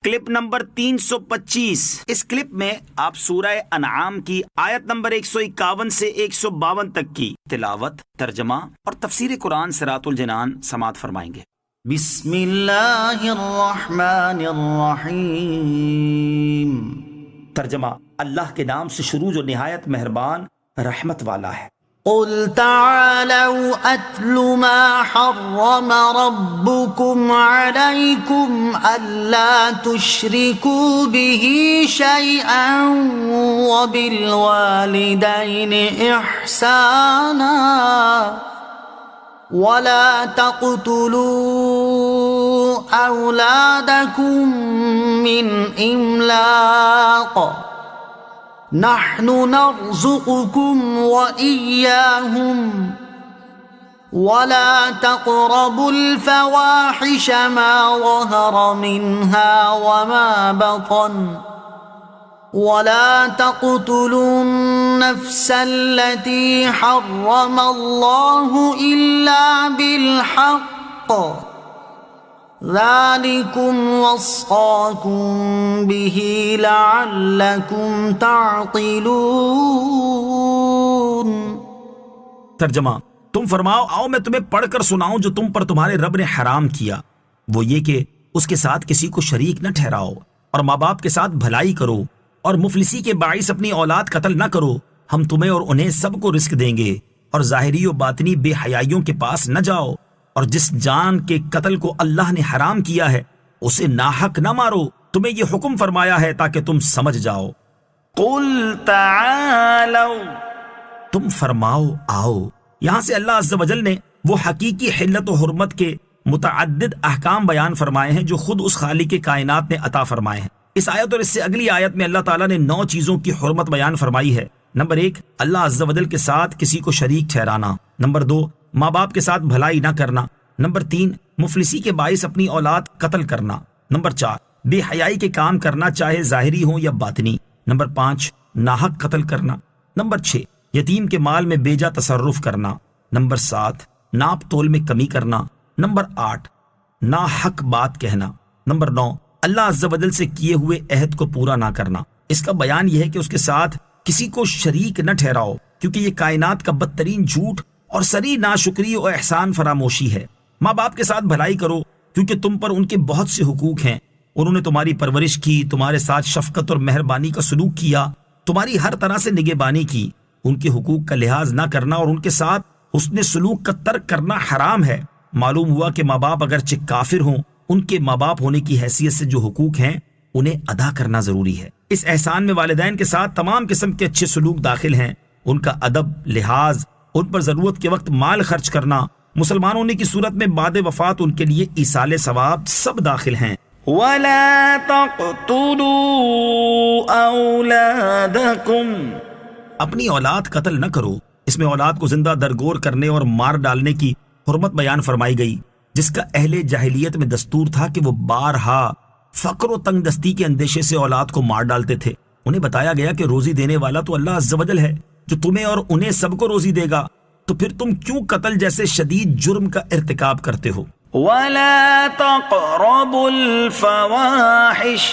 Clip number 325۔ اس clip میں آپ سورہ انعام کی آیت نمبر 151 سے 152 تک کی تلاوت، ترجمہ اور تفسیر قرآن صراط الجنان سماعت فرمائیں گے۔ بسم اللہ الرحمن الرحیم۔ ترجمہ، اللہ کے نام سے شروع جو نہایت مہربان رحمت والا ہے۔ قل تعالوا اتل ما حرم ربكم عليكم الا تشركوا به شيئا وبالوالدين احسانا ولا تقتلوا اولادكم من املاق نحن نرزقكم وإياهم ولا تقربوا الفواحش ما ظهر منها وما بطن ولا تقتلوا النفس التي حرم الله إلا بالحق ذَلِكُمْ وَصَّاكُمْ بِهِ لَعَلَّكُمْ تَعْقِلُونَ۔ ترجمہ، تم فرماؤ آؤ میں تمہیں پڑھ کر سناؤں جو تم پر تمہارے رب نے حرام کیا، وہ یہ کہ اس کے ساتھ کسی کو شریک نہ ٹھہراؤ، اور ماں باپ کے ساتھ بھلائی کرو، اور مفلسی کے باعث اپنی اولاد قتل نہ کرو۔ ہم تمہیں اور انہیں سب کو رزق دیں گے، اور ظاہری و باطنی بے حیائیوں کے پاس نہ جاؤ، اور جس جان کے قتل کو اللہ نے حرام کیا ہے اسے ناحق نہ مارو۔ تمہیں یہ حکم فرمایا ہے تاکہ تم سمجھ جاؤ۔ قل تعالوا، تم فرماؤ آؤ۔ یہاں سے اللہ عز و جل نے وہ حقیقی حلت و حرمت کے متعدد احکام بیان فرمائے ہیں جو خود اس خالق کائنات نے عطا فرمائے ہیں۔ اس آیت اور اس سے اگلی آیت میں اللہ تعالیٰ نے 9 چیزوں کی حرمت بیان فرمائی ہے۔ نمبر 1، اللہ عز و جل کے ساتھ کسی کو شریک ٹھہرانا۔ نمبر 2، ماں باپ کے ساتھ بھلائی نہ کرنا۔ نمبر 3، مفلسی کے باعث اپنی اولاد قتل کرنا۔ نمبر 4، بے حیائی کے کام کرنا چاہے ظاہری ہوں یا باطنی۔ نمبر 5، ناحق قتل کرنا۔ نمبر 6، یتیم کے مال میں بیجا تصرف کرنا۔ نمبر 7، ناپ تول میں کمی کرنا۔ نمبر 8، ناحق بات کہنا۔ نمبر 9، اللہ عز و جل سے کیے ہوئے عہد کو پورا نہ کرنا۔ اس کا بیان یہ ہے کہ اس کے ساتھ کسی کو شریک نہ ٹھہراؤ، کیونکہ یہ کائنات کا بدترین جھوٹ اور سری ناشکری و احسان فراموشی ہے۔ ماں باپ کے ساتھ بھلائی کرو، کیونکہ تم پر ان کے بہت سے حقوق ہیں۔ انہوں نے تمہاری پرورش کی، تمہارے ساتھ شفقت اور مہربانی کا سلوک کیا، تمہاری ہر طرح سے نگہبانی کی۔ ان کے حقوق کا لحاظ نہ کرنا اور ان کے ساتھ حسن سلوک کا ترک کرنا حرام ہے۔ معلوم ہوا کہ ماں باپ اگرچہ کافر ہوں، ان کے ماں باپ ہونے کی حیثیت سے جو حقوق ہیں انہیں ادا کرنا ضروری ہے۔ اس احسان میں والدین کے ساتھ تمام قسم کے اچھے سلوک داخل ہیں، ان کا ادب، لحاظ، ان پر ضرورت کے وقت مال خرچ کرنا، مسلمان ہونے کی صورت میں بعد وفات ان کے لیے ایصال ثواب سب داخل ہیں۔ وَلَا تَقْتُلُوا أَوْلَادَكُمْ، اپنی اولاد قتل نہ کرو۔ اس میں اولاد کو زندہ درگور کرنے اور مار ڈالنے کی حرمت بیان فرمائی گئی، جس کا اہل جاہلیت میں دستور تھا کہ وہ بارہا فقر و تنگ دستی کے اندیشے سے اولاد کو مار ڈالتے تھے۔ انہیں بتایا گیا کہ روزی دینے والا تو اللہ عز و جل ہے جو تمہیں اور انہیں سب کو روزی دے گا، تو پھر تم کیوں قتل جیسے شدید جرم کا ارتکاب کرتے ہو؟ وَلَا تَقْرَبُوا الْفَوَاحِشَ،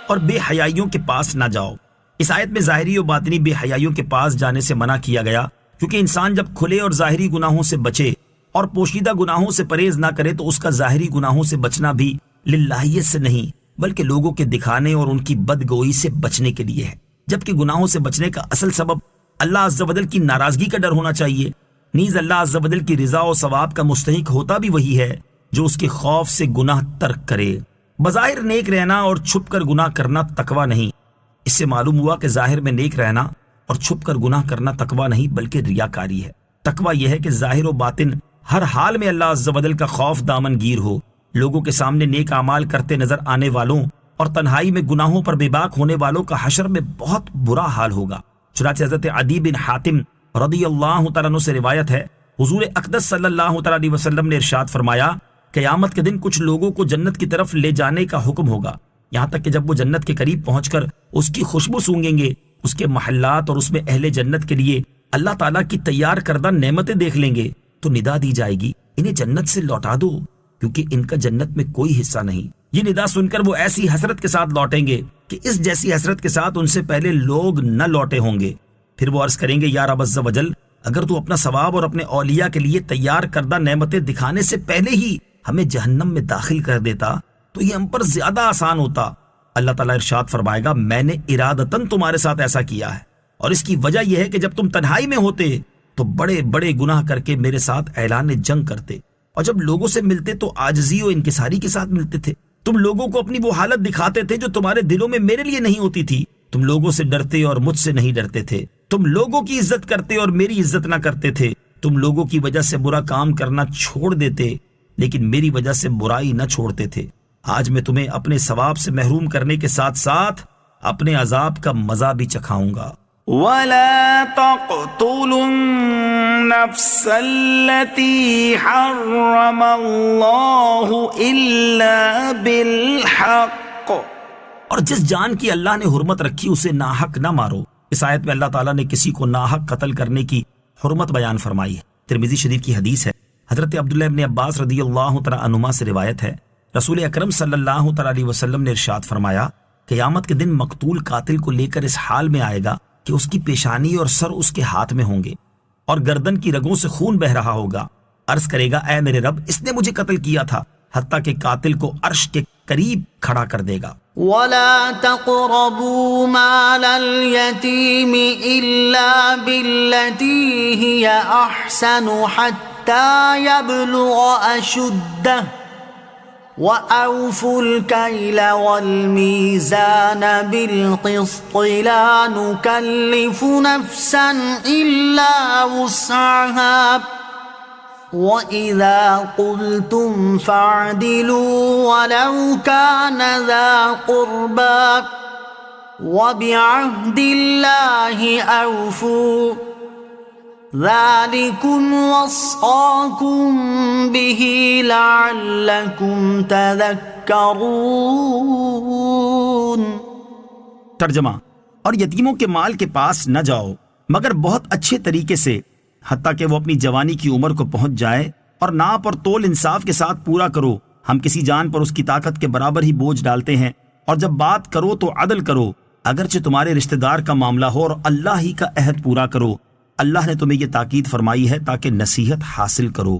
اور بے حیائیوں کے پاس نہ جاؤ۔ اس آیت میں ظاہری و باطنی بے حیائیوں کے پاس جانے سے منع کیا گیا، کیونکہ انسان جب کھلے اور ظاہری گناہوں سے بچے اور پوشیدہ گناہوں سے پرہیز نہ کرے تو اس کا ظاہری گناہوں سے بچنا بھی للہیت سے نہیں بلکہ لوگوں کے دکھانے اور ان کی بدگوئی سے بچنے کے لیے ہے، جبکہ گناہوں سے بچنے کا اصل سبب اللہ عز و جل کی ناراضگی کا ڈر ہونا چاہیے۔ نیز اللہ عز و جل کی رضا و ثواب کا مستحق ہوتا بھی وہی ہے جو اس کے خوف سے گناہ ترک کرے۔ بظاہر نیک رہنا اور چھپ کر گناہ کرنا تقوی نہیں۔ اس سے معلوم ہوا کہ ظاہر میں نیک رہنا اور چھپ کر گناہ کرنا تقوی نہیں بلکہ ریاکاری ہے۔ تقوی یہ ہے کہ ظاہر و باطن ہر حال میں اللہ عز و جل کا خوف دامن گیر ہو۔ لوگوں کے سامنے نیک اعمال کرتے نظر آنے والوں اور تنہائی میں گناہوں پر بے باک ہونے والوں کا حشر میں بہت برا حال ہوگا۔ چنانچہ حضرت عدی بن حاتم رضی اللہ تعالیٰ عنہ سے روایت ہے، حضور اقدس صلی اللہ تعالیٰ علیہ وسلم نے ارشاد فرمایا، قیامت کے دن کچھ لوگوں کو جنت کی طرف لے جانے کا حکم ہوگا، یہاں تک کہ جب وہ جنت کے قریب پہنچ کر اس کی خوشبو سونگیں گے، اس کے محلات اور اس میں اہل جنت کے لیے اللہ تعالیٰ کی تیار کردہ نعمتیں دیکھ لیں گے تو ندا دی جائے گی، انہیں جنت سے لوٹا دو کیونکہ ان کا جنت میں کوئی حصہ نہیں۔ یہ ندا سن کر وہ ایسی حسرت کے ساتھ لوٹیں گے کہ اس جیسی حسرت کے ساتھ ان سے پہلے لوگ نہ لوٹے ہوں گے۔ پھر وہ عرض کریں گے یا رب عز و جل، اگر تو اپنا ثواب اور اپنے اولیاء کے لیے تیار کردہ نعمتیں دکھانے سے پہلے ہی ہمیں جہنم میں داخل کر دیتا تو یہ ہم پر زیادہ آسان ہوتا۔ اللہ تعالیٰ ارشاد فرمائے گا میں نے ارادتاً تمہارے ساتھ ایسا کیا ہے، اور اس کی وجہ یہ ہے کہ جب تم تنہائی میں ہوتے تو بڑے بڑے گناہ کر کے میرے ساتھ اعلان جنگ کرتے، اور جب لوگوں سے ملتے تو عاجزی و انکساری کے ساتھ ملتے تھے۔ تم لوگوں کو اپنی وہ حالت دکھاتے تھے جو تمہارے دلوں میں میرے لیے نہیں ہوتی تھی۔ تم لوگوں سے ڈرتے اور مجھ سے نہیں ڈرتے تھے۔ تم لوگوں کی عزت کرتے اور میری عزت نہ کرتے تھے۔ تم لوگوں کی وجہ سے برا کام کرنا چھوڑ دیتے لیکن میری وجہ سے برائی نہ چھوڑتے تھے۔ آج میں تمہیں اپنے ثواب سے محروم کرنے کے ساتھ ساتھ اپنے عذاب کا مزہ بھی چکھاؤں گا۔ ولا تقتلوا النفس التي حرم الله إلا بالحق، اور جس جان کی اللہ نے حرمت رکھی اسے ناحق نہ مارو۔ اس آیت میں اللہ تعالیٰ نے کسی کو ناحق قتل کرنے کی حرمت بیان فرمائی ہے۔ ترمذی شریف کی حدیث ہے، حضرت عبداللہ ابن عباس رضی اللہ تعالیٰ عنہما سے روایت ہے، رسول اکرم صلی اللہ تعالیٰ علیہ وسلم نے ارشاد فرمایا قیامت کے دن مقتول قاتل کو لے کر اس حال میں آئے گا کہ اس کی پیشانی اور سر اس کے ہاتھ میں ہوں گے اور گردن کی رگوں سے خون بہ رہا ہوگا۔ عرض کرے گا اے میرے رب، اس نے مجھے قتل کیا تھا، حتیٰ کہ قاتل کو عرش کے قریب کھڑا کر دے گا۔ ولا تقربوا مال اليتيم إلا بالتي هي أحسن حتى يبلغ أشده وأوفوا الكيل والميزان بالقسط لا نكلف نفسا إلا وسعها وَإِذَا قُلْتُمْ فَاعْدِلُوا وَلَوْ كَانَ ذَا قُرْبَى وَبِعَهْدِ اللَّهِ أَوْفُوا ذَلِكُمْ وَصَّاكُمْ بِهِ لَعَلَّكُمْ تَذَكَّرُونَ۔ ترجمہ، اور یتیموں کے مال کے پاس نہ جاؤ مگر بہت اچھے طریقے سے، حتیٰ کہ وہ اپنی جوانی کی عمر کو پہنچ جائے، اور ناپ اور تول انصاف کے ساتھ پورا کرو۔ ہم کسی جان پر اس کی طاقت کے برابر ہی بوجھ ڈالتے ہیں، اور جب بات کرو تو عدل کرو، اگرچہ تمہارے رشتہ دار کا معاملہ ہو، اور اللہ ہی کا عہد پورا کرو۔ اللہ نے تمہیں یہ تاکید فرمائی ہے تاکہ نصیحت حاصل کرو۔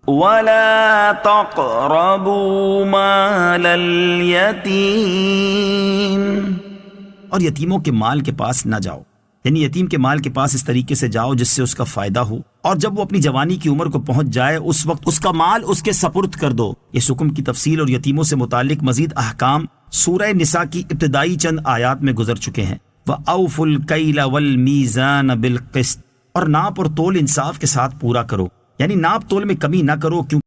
ولا تقربوا مال اليتيم، اور یتیموں کے مال کے پاس نہ جاؤ، یعنی یتیم کے مال کے پاس اس طریقے سے جاؤ جس سے اس کا فائدہ ہو، اور جب وہ اپنی جوانی کی عمر کو پہنچ جائے اس وقت اس کا مال اس کے سپرد کر دو۔ اس حکم کی تفصیل اور یتیموں سے متعلق مزید احکام سورہ نساء کی ابتدائی چند آیات میں گزر چکے ہیں۔ وَأَوْفُوا الْكَيْلَ وَالْمِيزَانَ بِالْقِسْطِ، اور ناپ اور تول انصاف کے ساتھ پورا کرو، یعنی ناپ تول میں کمی نہ کرو، کیونکہ